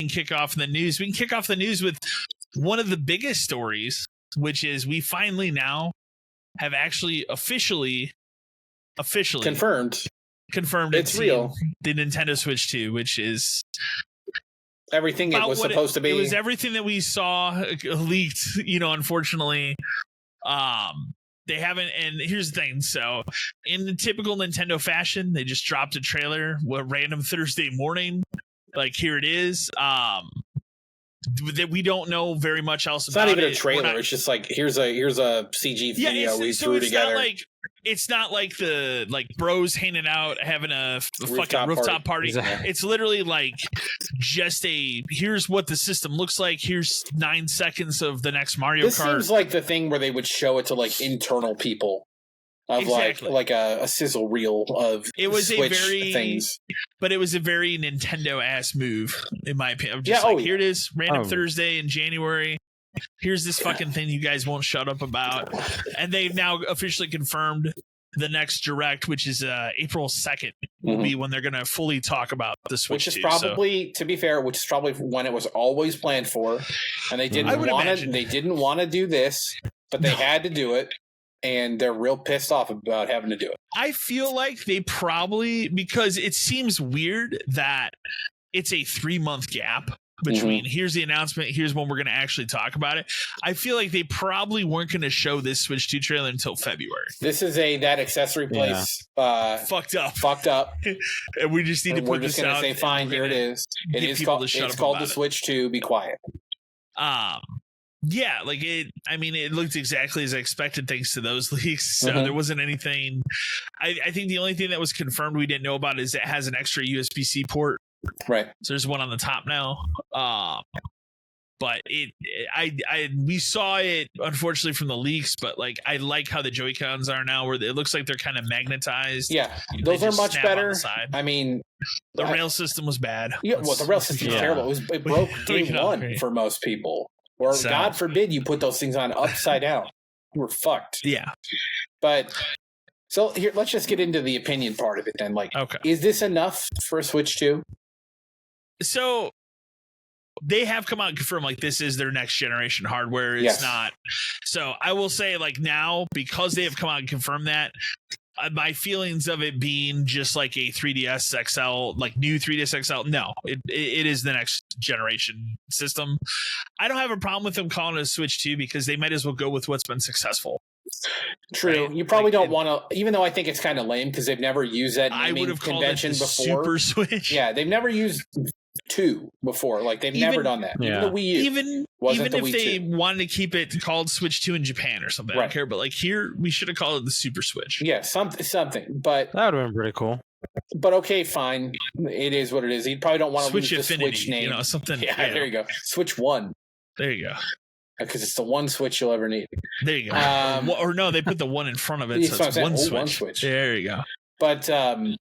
kick off the news. We can kick off the news with one of the biggest stories, which is we finally now have actually officially confirmed it's real. The Nintendo Switch 2, which is everything it was supposed to be. It was everything that we saw leaked, unfortunately. They haven't, and here's the thing. So in the typical Nintendo fashion, they just dropped a trailer random Thursday morning. Like, here it is. That we don't know very much else about it. It's not even a trailer. It's just like, here's a CG video we threw together. It's not like the bros hanging out having a fucking rooftop party. Exactly. It's literally like just here's what the system looks like. Here's 9 seconds of the next Mario Kart. This seems like the thing where they would show it to like internal people of like a sizzle reel of it was Switch things. But it was a very Nintendo ass move in my opinion. Just here it is, random Thursday in January. Here's this fucking thing you guys won't shut up about. And they've now officially confirmed the next Direct, which is April 2nd, will be when they're going to fully talk about the Switch. Which is probably, to be fair, which is probably when it was always planned for. And they didn't want to do this, but they had to do it. And they're real pissed off about having to do it. I feel like they probably, because it seems weird that it's a 3-month gap between here's the announcement, here's when we're going to actually talk about it. I feel like they probably weren't going to show this Switch 2 trailer until February. This is that accessory place fucked up. And we just need to put this out. We're just going to say, fine, here it is. It's called the Switch 2. Be quiet. Yeah, like it looked exactly as I expected thanks to those leaks. So there wasn't anything. I think the only thing that was confirmed we didn't know about is it has an extra USB-C port. Right. So there's one on the top now. But we saw it unfortunately from the leaks, but like I like how the Joy-Cons are now, where it looks like they're kind of magnetized. Yeah, those are much better. I mean, the rail system was bad. Yeah, well, the rail system was terrible. It broke day one for most people. Or God forbid you put those things on upside down. You were fucked. Yeah. But so here, let's just get into the opinion part of it then. Like, is this enough for a Switch 2? So they have come out and confirmed like this is their next generation hardware. It's not. So I will say like now, because they have come out and confirmed that, my feelings of it being just like a 3DS XL, like new 3DS XL, no, it is the next generation system. I don't have a problem with them calling it a Switch 2 because they might as well go with what's been successful. True. Right? You probably don't want to, even though I think it's kind of lame because they've never used that naming convention before. Super Switch. Yeah, they've never used 2 before. Like they've never done that. Yeah. Even the Wii U. Even if they wanted to keep it called Switch 2 in Japan or something, I don't care. But like here, we should have called it the Super Switch. Yeah, something. But that would have been pretty cool. But okay, fine. It is what it is. You probably don't want to lose the Infinity, Switch name. Something. Yeah, there you go. Switch 1. There you go. Because it's the one Switch you'll ever need. There you go. Or no, they put the 1 in front of it, so it's one Switch. There you go. But I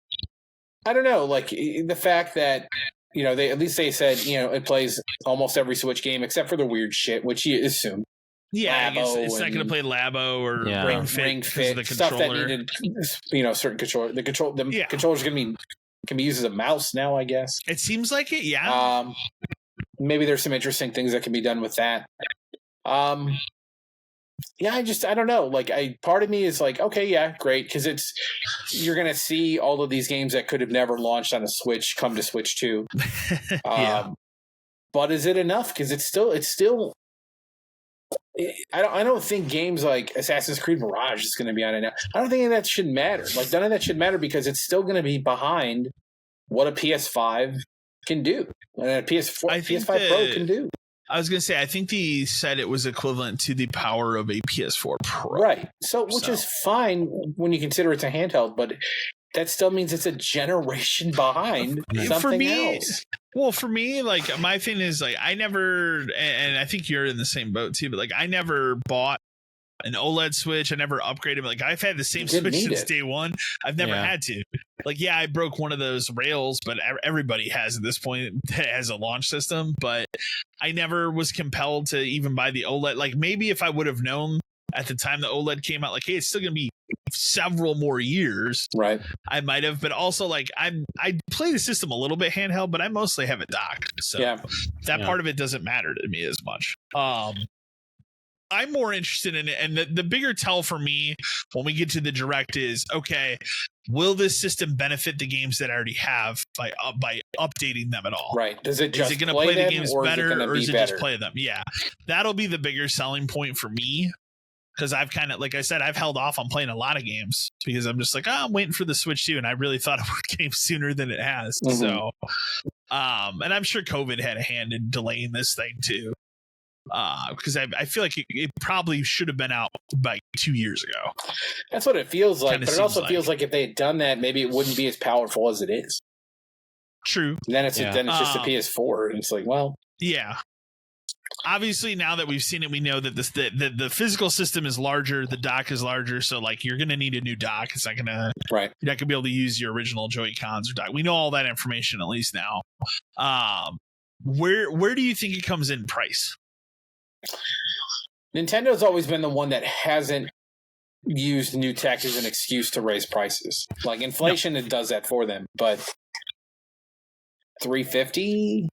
don't know, like the fact that they said it plays almost every Switch game except for the weird shit, which you assume. Yeah, I guess it's not going to play Labo or Ring Fit the stuff that needed certain control. The controller's can be used as a mouse now, I guess. It seems like it, yeah. Maybe there's some interesting things that can be done with that. Yeah, I don't know. Like, part of me is like, okay, yeah, great, because you're gonna see all of these games that could have never launched on a Switch come to Switch 2. But is it enough? Because it's still. I don't think games like Assassin's Creed Mirage is going to be on it now. I don't think that should matter. Like, none of that should matter because it's still going to be behind what a PS5 can do and a PS5 Pro can do. I was going to say, I think they said it was equivalent to the power of a PS4 Pro. Right. Which is fine when you consider it's a handheld, but that still means it's a generation behind something else. Well, for me, like, my thing is, like, I never, and I think you're in the same boat too, but like, I never bought an OLED Switch. I never upgraded. Like, I've had the same Switch since day one. I've never had to. Like, yeah, I broke one of those rails, but everybody has at this point that has a launch system. But I never was compelled to even buy the OLED. Like, maybe if I would have known at the time the OLED came out, like, hey, it's still going to be several more years. Right. I might have, but also like I play the system a little bit handheld, but I mostly have it docked. So that part of it doesn't matter to me as much. I'm more interested in it. And the bigger tell for me when we get to the direct is, okay, will this system benefit the games that I already have by updating them at all? Right. Is it going to play the games better, or is it just play them? Yeah. That'll be the bigger selling point for me. Because I've kind of, like I said, I've held off on playing a lot of games because I'm just like, I'm waiting for the Switch 2. And I really thought it came sooner than it has. Mm-hmm. So, and I'm sure COVID had a hand in delaying this thing too. Because I feel like it probably should have been out like 2 years ago. That's what it feels like. But it also feels like if they had done that, maybe it wouldn't be as powerful as it is. True. And then it's just a PS4, and it's like, well, yeah. Obviously, now that we've seen it, we know that the physical system is larger, the dock is larger, so like you're gonna need a new dock. It's not gonna You're not gonna be able to use your original Joy-Cons or dock. We know all that information at least now. Where do you think it comes in price? Nintendo's always been the one that hasn't used new tech as an excuse to raise prices. Like inflation, it does that for them, but $350.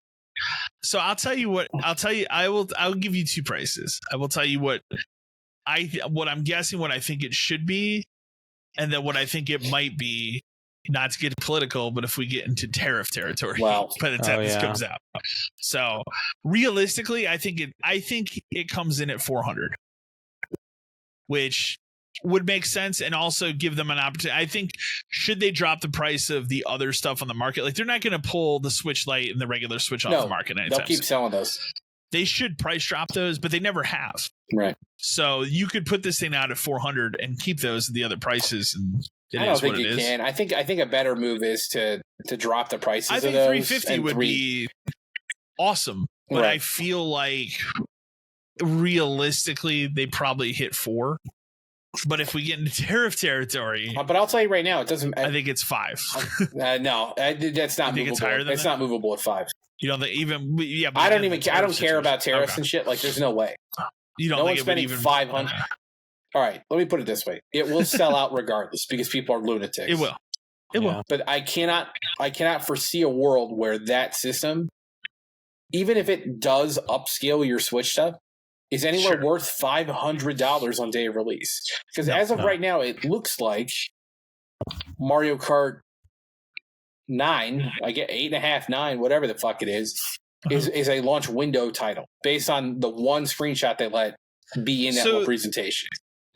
So I'll tell you. I'll give you two prices. I will tell you what I'm guessing, what I think it should be, and then what I think it might be. Not to get political, but if we get into tariff territory by the time this comes out. So realistically, I think it comes in at $400, which would make sense and also give them an opportunity. I think should they drop the price of the other stuff on the market, like they're not going to pull the Switch Lite and the regular Switch off the market anytime. They'll keep selling those. They should price drop those, but they never have. Right. So you could put this thing out at $400 and keep those at the other prices, and I don't think you can. I think a better move is to drop the prices. I think $350 would be awesome, but I feel like realistically they probably hit $4. But if we get into tariff territory, but I'll tell you right now, it doesn't. I think it's $5. No, that's not movable. It's higher than not movable at $5. You don't think even? Yeah, I don't even care. I don't care about tariffs and shit. Like, there's no way. You don't. No think one's spending $500. Okay. All right, let me put it this way: it will sell out regardless because people are lunatics. It will. It will. But I cannot foresee a world where that system, even if it does upscale your Switch stuff, is anywhere worth $500 on day of release. Because as of right now, it looks like Mario Kart 9, I get 8.5, 9, whatever the fuck it is a launch window title based on the one screenshot they let be in that whole presentation.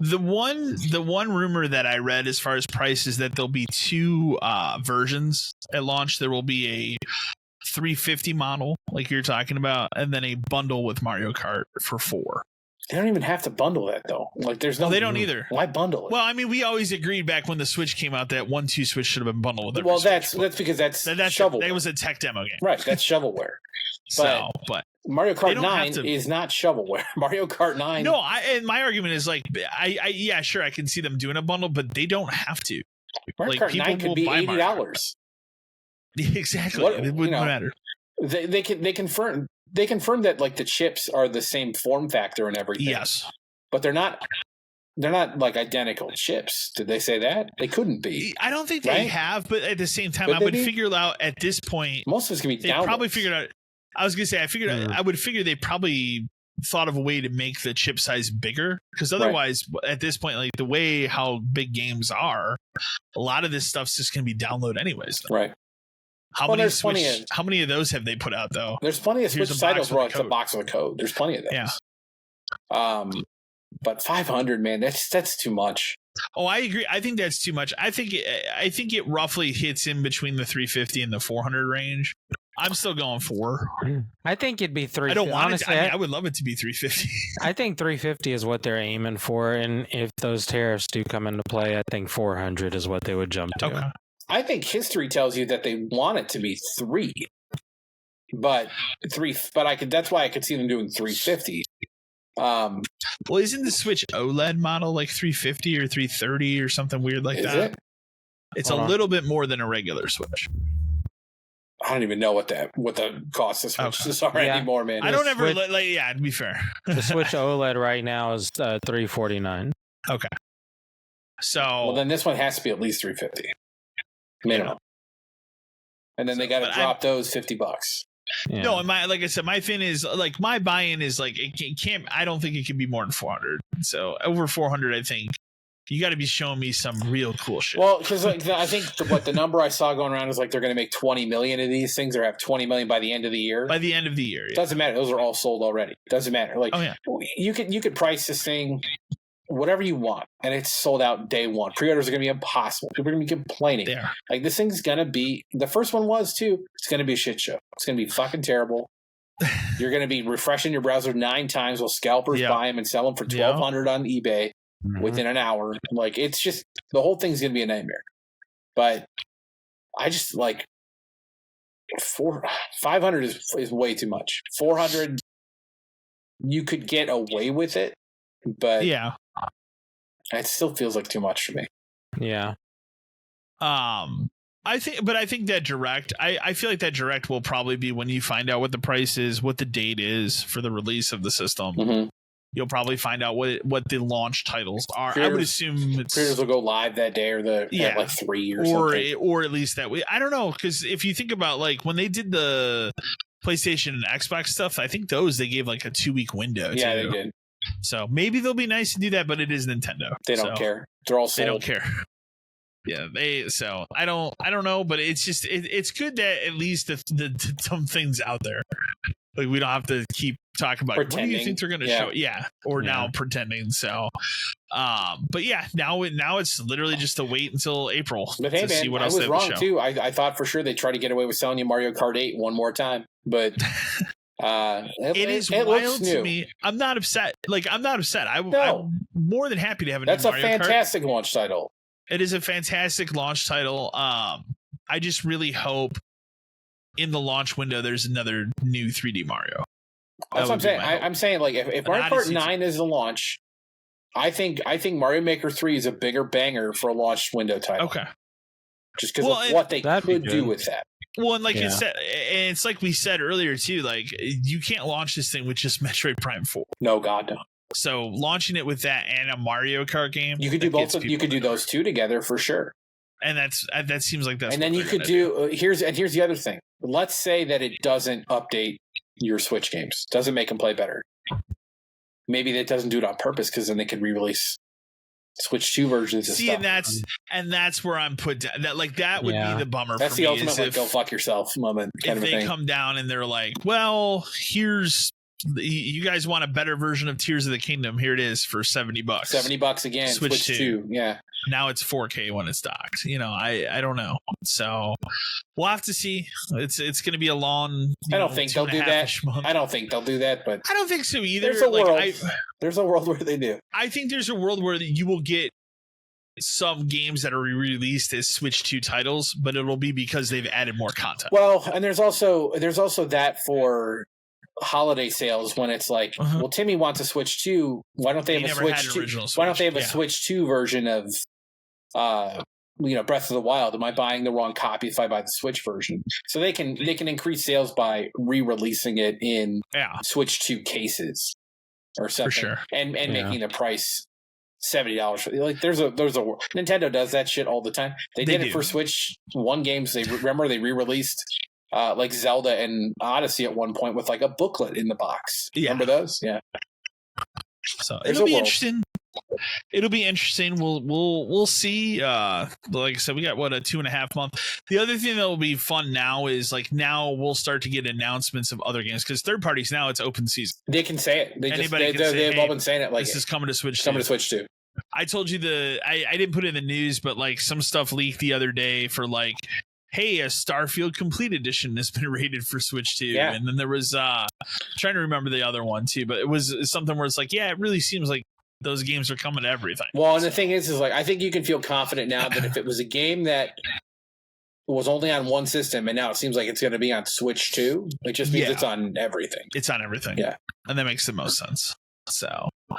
The one rumor that I read as far as price is that there'll be two versions at launch. There will be a $350 model, like you're talking about, and then a bundle with Mario Kart for $4. They don't even have to bundle that though. Like there's no. Well, they don't either. Why bundle it? Well, I mean, we always agreed back when the Switch came out that 1-2 Switch should have been bundled with every Well, Switch. that's because that's shovelware. That was a tech demo game, right? That's shovelware. But Mario Kart 9 is not shovelware. Mario Kart 9. No, and my argument is like, I can see them doing a bundle, but they don't have to. Mario Kart 9 could be $80. Exactly. It wouldn't matter. They confirm that like the chips are the same form factor and everything. Yes, but they're not like identical chips. Did they say that? They couldn't be. I don't think they have, but at the same time, I would figure out at this point. Most of it's gonna be. They probably figured out. I was gonna say I would figure they probably thought of a way to make the chip size bigger, because otherwise at this point, like the way how big games are, a lot of this stuff's just gonna be download anyways. Right. How many of those have they put out though? There's plenty of Switch titles where it's a box with a code. There's plenty of those. Yeah. But 500, man, that's too much. Oh, I agree. I think that's too much. I think it roughly hits in between the 350 and the 400 range. I'm still going 4. I think it'd be 350. I don't want it. I would love it to be 350. I think 350 is what they're aiming for, and if those tariffs do come into play, I think 400 is what they would jump to. Okay. I think history tells you that they want it to be 3, but that's why I could see them doing 350. Well, isn't the Switch OLED model like 350 or 330 or something weird like that? It? It's a little bit more than a regular Switch. I don't even know what the cost of Switches are anymore, man. I don't ever to be fair. The Switch OLED right now is $349. Okay. So well, then this one has to be at least $350 minimum. And then they got to drop those $50. Yeah. No, and like I said, my thing is like my buy-in is like it can't. I don't think it can be more than 400. So over 400, I think you got to be showing me some real cool shit. Well, because I think the number I saw going around is like they're going to make 20 million of these things, or have 20 million by the end of the year. By the end of the year, yeah. Doesn't matter. Those are all sold already. Doesn't matter. Like, you could price this thing whatever you want, and it's sold out day one. Pre-orders are going to be impossible. People are going to be complaining. Like, this thing's going to be, the first one was too, it's going to be a shit show. It's going to be fucking terrible. You're going to be refreshing your browser 9 times while scalpers buy them and sell them for $1,200 on eBay within an hour. Like, it's just, the whole thing's going to be a nightmare. But I just like 500 is way too much. 400, you could get away with it, but it still feels like too much for me. Yeah. I think that direct, I feel like that direct will probably be when you find out what the price is, what the date is for the release of the system. Mm-hmm. You'll probably find out what the launch titles are. I would assume pre-orders will go live that day or at like 3 or something. Or at least that way. I don't know, because if you think about like when they did the PlayStation and Xbox stuff, I think they gave like a 2-week window. Yeah, they did. So maybe they'll be nice to do that, but it is Nintendo. They don't care. They're all sold. They don't care. Yeah, so I don't know, but it's just it's good that at least the some things out there. Like we don't have to keep talking about what do you think they're going to show? Yeah, or now pretending. So, but yeah, now it's literally just to wait until April to see what else they have to show. I was wrong too. I thought for sure they'd try to get away with selling you Mario Kart 8 one more time, but. It is wild to me. I'm not upset. I'm more than happy to have That's a fantastic launch title. It is a fantastic launch title. I just really hope in the launch window there's another new 3D Mario. That's what I'm saying. I'm saying like if Mario Kart 9 is the launch, I think Mario Maker 3 is a bigger banger for a launch window title. Okay. Just because of what they could do with that. Well, and it said, and it's like we said earlier too, like you can't launch this thing with just Metroid Prime 4. No, God, no. So launching it with that and a Mario Kart game, you could do both. You could do those two together for sure. And that seems like that's. And then you could do here's the other thing. Let's say that it doesn't update your Switch games, doesn't make them play better. Maybe that doesn't do it on purpose because then they could re-release Switch 2 versions of stuff. And that's where I'm put down. That would be the bummer. That's for the me ultimate like go fuck yourself moment. If they come down and they're like, well, you guys want a better version of Tears of the Kingdom? Here it is for $70. $70 again. Switch 2. Yeah. Now it's 4K when it's docked. I don't know. So we'll have to see. It's going to be a long. I don't think they'll do that. I don't think they'll do that, but I don't think so either. There's a world where they do. I think there's a world where you will get some games that are re-released as Switch 2 titles, but it'll be because they've added more content. Well, and there's also that for holiday sales when it's like, well, Timmy wants a Switch 2. Why don't they have a Switch 2? Why don't they have a Switch 2 version of Breath of the Wild? Am I buying the wrong copy if I buy the Switch version? So they can increase sales by re-releasing it in Switch 2 cases or something. For sure. And making the price $70. Like there's a Nintendo does that shit all the time. They did it for Switch 1 games. They re-released like Zelda and Odyssey at one point with like a booklet in the box. Remember those? Yeah. So it'll be interesting. It'll be interesting. We'll see. Like I said, we got a 2.5 month. The other thing that will be fun now is like now we'll start to get announcements of other games because third parties now it's open season. They can say it. They've all been saying it. Like this is coming to Switch. Coming to Switch 2. I told you I didn't put it in the news, but like some stuff leaked the other day for like, hey, a Starfield Complete Edition has been rated for Switch 2. Yeah. And then there was trying to remember the other one too, but it was something where it's like, yeah, it really seems like those games are coming to everything. Well, and the thing is like I think you can feel confident now that if it was a game that was only on one system and now it seems like it's going to be on Switch 2, it just means it's on everything. It's on everything. Yeah. And that makes the most sense. So